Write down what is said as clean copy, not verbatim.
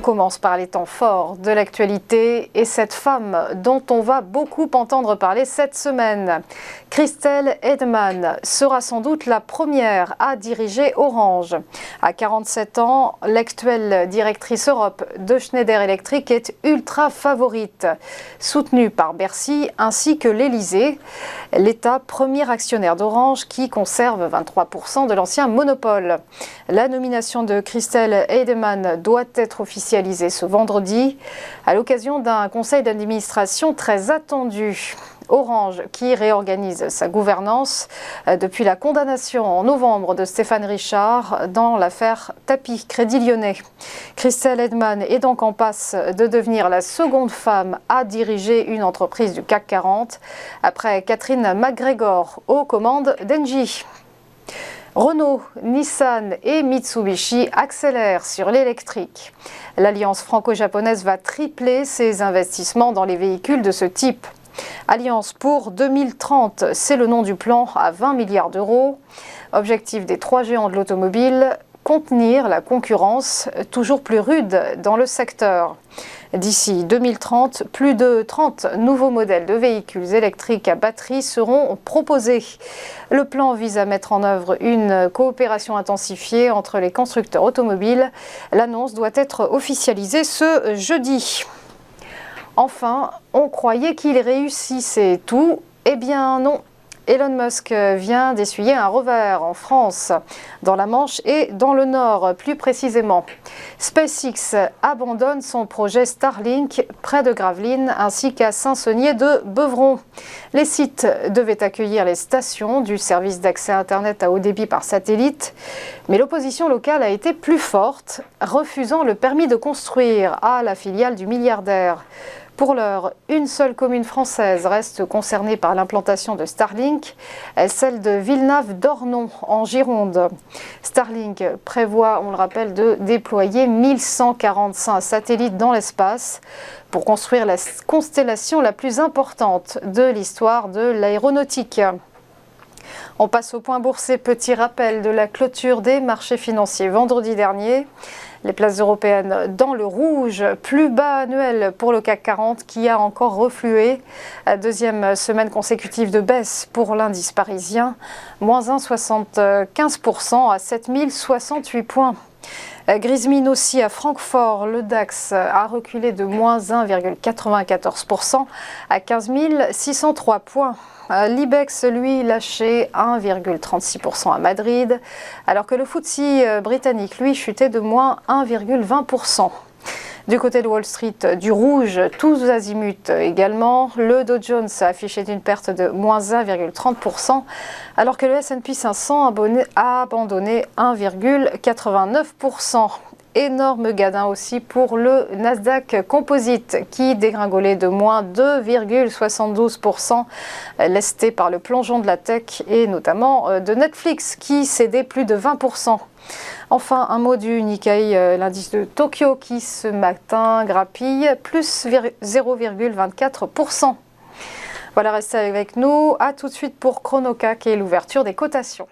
commence par les temps forts de l'actualité et cette femme dont on va beaucoup entendre parler cette semaine. Christelle Hedman sera sans doute la première à diriger Orange. À 47 ans, l'actuelle directrice Europe de Schneider Electric est ultra favorite, soutenue par Bercy ainsi que l'Élysée, l'État premier actionnaire d'Orange qui conserve 23% de l'ancien monopole. La nomination de Christelle Hedman doit être officialisée ce vendredi à l'occasion d'un conseil d'administration très attendu. Orange qui réorganise sa gouvernance depuis la condamnation en novembre de Stéphane Richard dans l'affaire Tapie Crédit Lyonnais. Christelle Hedman est donc en passe de devenir la seconde femme à diriger une entreprise du CAC 40 après Catherine McGregor aux commandes d'Engie. Renault, Nissan et Mitsubishi accélèrent sur l'électrique. L'alliance franco-japonaise va tripler ses investissements dans les véhicules de ce type. Alliance pour 2030, c'est le nom du plan à 20 milliards d'euros. Objectif des trois géants de l'automobile, contenir la concurrence toujours plus rude dans le secteur. D'ici 2030, plus de 30 nouveaux modèles de véhicules électriques à batterie seront proposés. Le plan vise à mettre en œuvre une coopération intensifiée entre les constructeurs automobiles. L'annonce doit être officialisée ce jeudi. Enfin, on croyait qu'il réussissait tout. Eh bien non. Elon Musk vient d'essuyer un revers en France, dans la Manche et dans le Nord plus précisément. SpaceX abandonne son projet Starlink près de Gravelines ainsi qu'à Saint-Saunier-de-Beuvron. Les sites devaient accueillir les stations du service d'accès Internet à haut débit par satellite, mais l'opposition locale a été plus forte, refusant le permis de construire à la filiale du milliardaire. Pour l'heure, une seule commune française reste concernée par l'implantation de Starlink, celle de Villenave-d'Ornon, en Gironde. Starlink prévoit, on le rappelle, de déployer 1145 satellites dans l'espace pour construire la constellation la plus importante de l'histoire de l'aéronautique. On passe au point boursier. Petit rappel de la clôture des marchés financiers vendredi dernier. Les places européennes dans le rouge, plus bas annuel pour le CAC 40 qui a encore reflué. Deuxième semaine consécutive de baisse pour l'indice parisien, moins 1,75% à 7068 points. Grise mine aussi à Francfort, le DAX a reculé de moins 1,94% à 15 603 points. L'IBEX, lui, lâché 1,36% à Madrid, alors que le FTSE britannique, lui, chutait de moins 1,20%. Du côté de Wall Street, du rouge, tous azimuts également. Le Dow Jones a affiché une perte de moins 1,30%, alors que le S&P 500 a abandonné 1,89%. Énorme gadin aussi pour le Nasdaq Composite qui dégringolait de moins 2,72%, lesté par le plongeon de la tech et notamment de Netflix qui cédait plus de 20%. Enfin, un mot du Nikkei, l'indice de Tokyo qui ce matin grappille plus 0,24%. Voilà, restez avec nous. À tout de suite pour ChronoCAC et l'ouverture des cotations.